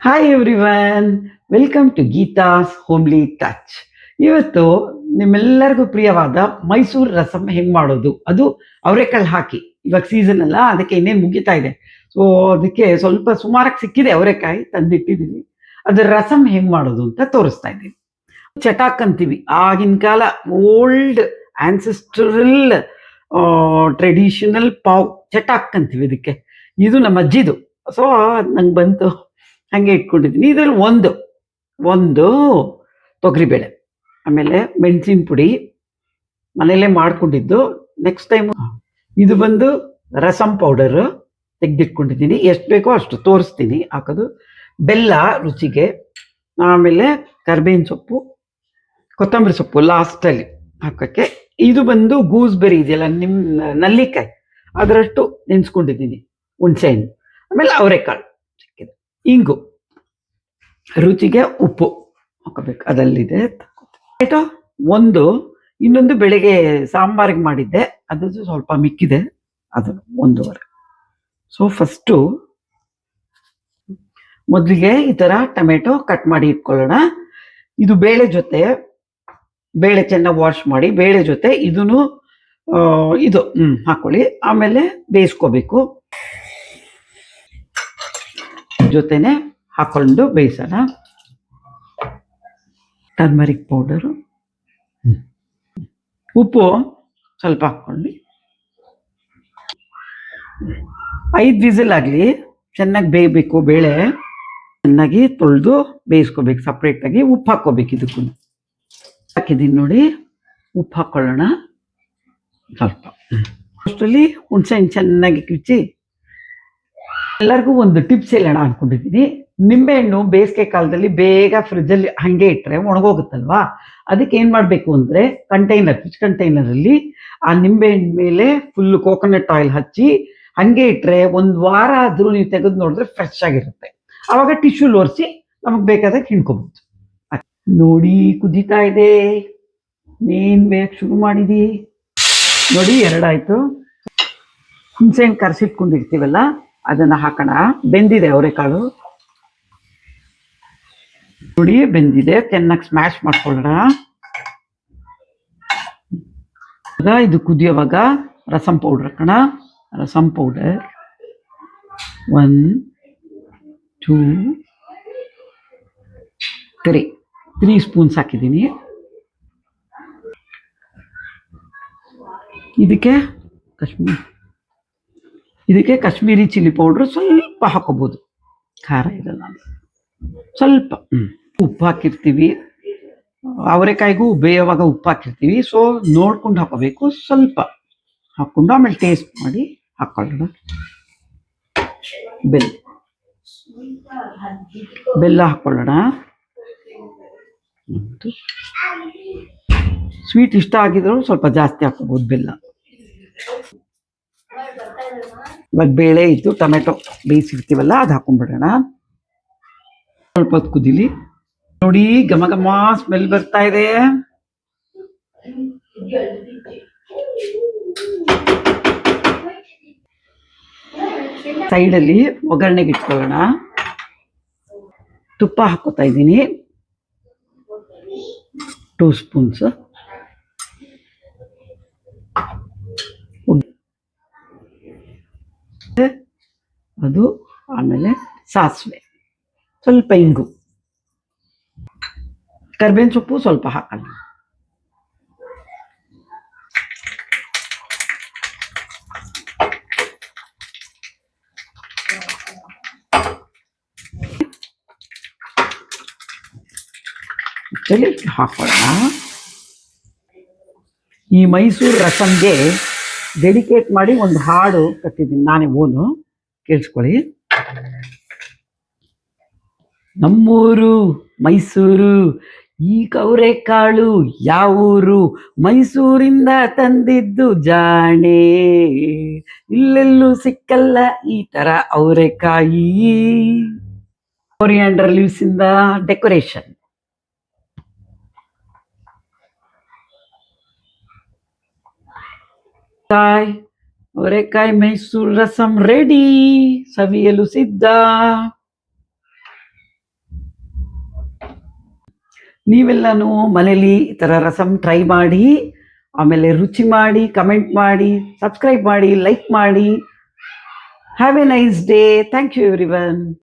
Hi everyone, welcome to Geetha's homely touch. ಇವತ್ತು ನಿಮ್ಮೆಲ್ಲರಿಗೂ ಪ್ರಿಯವಾದ ಮೈಸೂರು ರಸಂ ಹೆಂಗೆ ಮಾಡೋದು, ಅದು ಅವರೆಕಾಳು ಹಾಕಿ. ಇವಾಗ ಸೀಸನ್ ಅಲ್ಲ, ಅದಕ್ಕೆ ಇನ್ನೇನು ಮುಗಿತಾ ಇದೆ. ಸೊ ಅದಕ್ಕೆ ಸ್ವಲ್ಪ ಸುಮಾರಾಗಿ ಸಿಕ್ಕಿದೆ, ಅವರೆಕಾಯಿ ತಂದಿಟ್ಟಿದ್ದೀನಿ. ಅದ್ರ ರಸಂ ಹೆಂಗೆ ಮಾಡೋದು ಅಂತ ತೋರಿಸ್ತಾ ಇದ್ದೀನಿ. ಚಟಾಕ್ ಅಂತೀವಿ, ಆಗಿನ ಕಾಲ ಓಲ್ಡ್ ಆನ್ಸೆಸ್ಟ್ರಲ್ ಟ್ರೆಡಿಷನಲ್ ಪಾವ್ ಚಟಾಕ್ ಅಂತೀವಿ ಇದಕ್ಕೆ. ಇದು ನಮ್ಮ ಅಜ್ಜಿದು. ಸೊ ಅದು ನಂಗೆ ಬಂತು, ಹಾಗೆ ಇಟ್ಕೊಂಡಿದ್ದೀನಿ. ಇದರಲ್ಲಿ ಒಂದು ತೊಗರಿಬೇಳೆ, ಆಮೇಲೆ ಮೆಣಸಿನ ಪುಡಿ ಮನೆಯಲ್ಲೇ ಮಾಡ್ಕೊಂಡಿದ್ದು. ನೆಕ್ಸ್ಟ್ ಟೈಮ್ ಇದು ಬಂದು ರಸಂ ಪೌಡರು ತೆಗೆದಿಟ್ಕೊಂಡಿದ್ದೀನಿ. ಎಷ್ಟು ಬೇಕೋ ಅಷ್ಟು ತೋರಿಸ್ತೀನಿ ಹಾಕೋದು. ಬೆಲ್ಲ ರುಚಿಗೆ, ಆಮೇಲೆ ಕರ್ಬೇವಿನ ಸೊಪ್ಪು, ಕೊತ್ತಂಬರಿ ಸೊಪ್ಪು ಲಾಸ್ಟಲ್ಲಿ ಹಾಕೋಕ್ಕೆ. ಇದು ಬಂದು ಗೂಸ್ಬೆರಿ ಇದೆಯಲ್ಲ, ನಿಮ್ಮ ನಲ್ಲಿಕಾಯಿ, ಅದರಷ್ಟು ನೆನೆಸ್ಕೊಂಡಿದ್ದೀನಿ, ಹುಣಸೆಹಣ್ಣು, ಆಮೇಲೆ ಅವರೆಕಾಳು ಸಿಕ್ಕಿದೆ, ಇಂಗು, ರುಚಿಗೆ ಉಪ್ಪು ಹಾಕೋಬೇಕು, ಅದಲ್ಲಿದೆ. ಟೊಮೆಟೊ ಒಂದು, ಇನ್ನೊಂದು ಬೆಳಗ್ಗೆ ಸಾಂಬಾರಿಗೆ ಮಾಡಿದ್ದೆ, ಅದು ಸ್ವಲ್ಪ ಮಿಕ್ಕಿದೆ, ಅದು ಒಂದೂವರೆ. ಸೊ ಫಸ್ಟು ಮೊದಲಿಗೆ ಈ ಥರ ಟೊಮೆಟೊ ಕಟ್ ಮಾಡಿ ಇಟ್ಕೊಳ್ಳೋಣ. ಇದು ಬೇಳೆ ಜೊತೆ, ಬೇಳೆ ಚೆನ್ನಾಗಿ ವಾಶ್ ಮಾಡಿ ಬೇಳೆ ಜೊತೆ ಇದನ್ನು ಇದು ಹಾಕೊಳ್ಳಿ. ಆಮೇಲೆ ಬೇಯಿಸ್ಕೋಬೇಕು, ಜೊತೆನೆ ಹಾಕೊಂಡು ಬೇಯಿಸೋಣ. ಟರ್ಮರಿಕ್ ಪೌಡರು, ಉಪ್ಪು ಸ್ವಲ್ಪ ಹಾಕ್ಕೊಳ್ಳಿ. 5 ವಿಸಿಲ್ ಆಗಲಿ, ಚೆನ್ನಾಗಿ ಬೇಯಬೇಕು. ಬೇಳೆ ಚೆನ್ನಾಗಿ ತೊಳೆದು ಬೇಯಿಸ್ಕೋಬೇಕು. ಸಪ್ರೇಟಾಗಿ ಉಪ್ಪು ಹಾಕ್ಕೋಬೇಕು. ಇದಕ್ಕೂ ಹಾಕಿದ್ದೀನಿ ನೋಡಿ, ಉಪ್ಪು ಹಾಕ್ಕೊಳ್ಳೋಣ ಸ್ವಲ್ಪ. ಅಷ್ಟರಲ್ಲಿ ಹುಣಸೆಹಣ್ಣು ಚೆನ್ನಾಗಿ ಕಿಚ್ಚಿ. ಎಲ್ಲರಿಗೂ ಒಂದು ಟಿಪ್ಸ್ ಹೇಳೋಣ ಅಂದ್ಕೊಂಡಿದ್ದೀನಿ. ನಿಂಬೆಹಣ್ಣು ಬೇಸಿಗೆ ಕಾಲದಲ್ಲಿ ಬೇಗ ಫ್ರಿಜ್ಜಲ್ಲಿ ಹಾಗೆ ಇಟ್ಟರೆ ಒಣಗೋಗುತ್ತಲ್ವಾ. ಅದಕ್ಕೆ ಏನು ಮಾಡಬೇಕು ಅಂದರೆ, ಫಿಶ್ ಕಂಟೈನರಲ್ಲಿ ಆ ನಿಂಬೆಹಣ್ಣು ಮೇಲೆ ಫುಲ್ಲು ಕೋಕೋನಟ್ ಆಯಿಲ್ ಹಚ್ಚಿ ಹಾಗೆ ಇಟ್ಟರೆ 1 ವಾರ ಆದರೂ ನೀವು ತೆಗೆದು ನೋಡಿದ್ರೆ ಫ್ರೆಶ್ ಆಗಿರುತ್ತೆ. ಆವಾಗ ಟಿಶ್ಯೂಲ್ ಒರೆಸಿ ನಮಗೆ ಬೇಕಾದಾಗ ಹಿಂಡ್ಕೋಬೋದು. ನೋಡಿ ಕುದೀತಾ ಇದೆ, ಮೇನ್ ಬೇಗ ಶುರು ಮಾಡಿದಿ ನೋಡಿ. 2 ಆಯಿತು. ಹುಣಸೆಹಣ್ಣು ಕರೆಸಿಟ್ಕೊಂಡಿರ್ತೀವಲ್ಲ ಅದನ್ನು ಹಾಕೋಣ. ಬೆಂದಿದೆ ಅವರೆಕಾಳು ನೋಡಿ, ಬೆಂದಿದೆ. ಚೆನ್ನಾಗಿ ಸ್ಮ್ಯಾಶ್ ಮಾಡ್ಕೊಳ್ಳೋಣ. ಇದು ಕುದಿಯೋವಾಗ ರಸಂ ಪೌಡರ್ ಹಾಕೋಣ. ರಸಂ ಪೌಡರ್ 1 2 3 ಸ್ಪೂನ್ಸ್ ಹಾಕಿದ್ದೀನಿ. ಇದಕ್ಕೆ ಕಾಶ್ಮೀರಿ ಚಿಲ್ಲಿ ಪೌಡ್ರು ಸ್ವಲ್ಪ ಹಾಕೋಬೋದು, ಖಾರ ಇರಲ್ಲ. ಸ್ವಲ್ಪ ಉಪ್ಪು ಹಾಕಿರ್ತೀವಿ, ಅವರೆಕಾಯಿಗೂ ಬೇಯುವಾಗ ಉಪ್ಪು ಹಾಕಿರ್ತೀವಿ. ಸೊ ನೋಡ್ಕೊಂಡು ಹಾಕೋಬೇಕು. ಸ್ವಲ್ಪ ಹಾಕ್ಕೊಂಡು ಆಮೇಲೆ ಟೇಸ್ಟ್ ಮಾಡಿ ಹಾಕ್ಕೊಳ್ಳೋಣ. ಬೆಲ್ಲ ಹಾಕ್ಕೊಳ್ಳೋಣ. ಸ್ವೀಟ್ ಇಷ್ಟ ಆಗಿದ್ರು ಸ್ವಲ್ಪ ಜಾಸ್ತಿ ಹಾಕೋಬೋದು ಬೆಲ್ಲ. ಇವಾಗ ಬೇಳೆ ಇತ್ತು, ಟೊಮೆಟೊ ಬೇಯಿಸಿರ್ತೀವಲ್ಲ ಅದು ಹಾಕೊಂಡ್ಬಿಡೋಣ. ಸ್ವಲ್ಪ ಹೊತ್ತು ಕುದಿಲಿ ನೋಡಿ. ಘಮ ಘಮ ಸ್ಮೆಲ್ ಬರ್ತಾ ಇದೆ. ಸೈಡಲ್ಲಿ ಒಗ್ಗರಣೆಗೆ ಇಟ್ಕೊಳ್ಳೋಣ. ತುಪ್ಪ ಹಾಕೋತಾ ಇದ್ದೀನಿ, 2 ಸ್ಪೂನ್ಸ್. ಅದು ಆಮೇಲೆ ಸಾಸಿವೆ, ಸ್ವಲ್ಪ ಇಂಗು, ಕರ್ಬೇವಿನ ಸೊಪ್ಪು ಸ್ವಲ್ಪ ಹಾಕೋಣ. ಹಾಕೋಣ. ಈ ಮೈಸೂರು ರಸಂಗೆ ಡೆಡಿಕೇಟ್ ಮಾಡಿ ಒಂದು ಹಾಡು ಕಟ್ಟಿದ್ದೀನಿ ನಾನೇ, ಓನು ಕೇಳಿಸ್ಕೊಳ್ಳಿ. ನಮ್ಮೂರು ಮೈಸೂರು, ಈ ಕವರೆಕಾಳು ಯಾವೂರು, ಮೈಸೂರಿಂದ ತಂದಿದ್ದು ಜಾಣೆ, ಇಲ್ಲೆಲ್ಲೂ ಸಿಕ್ಕಲ್ಲ ಈ ತರ ಅವರೆಕಾಯಿ. ಕೊರಿಯಾಂಡರ್ ಲೀವ್ಸ್ ಇಂದ ಡೆಕೋರೇಷನ್. ಅವರೆಕಾಯಿ ಮೈಸೂರು ರಸಂ ರೆಡಿ, ಸವಿಯಲು ಸಿದ್ಧ. ನೀವೆಲ್ಲನೂ ಮನೇಲಿ ಈ ಥರ ರಸಮ್ ಟ್ರೈ ಮಾಡಿ, ಆಮೇಲೆ ರುಚಿ ಮಾಡಿ, ಕಮೆಂಟ್ ಮಾಡಿ, ಸಬ್ಸ್ಕ್ರೈಬ್ ಮಾಡಿ, ಲೈಕ್ ಮಾಡಿ. Have a nice day. Thank you everyone.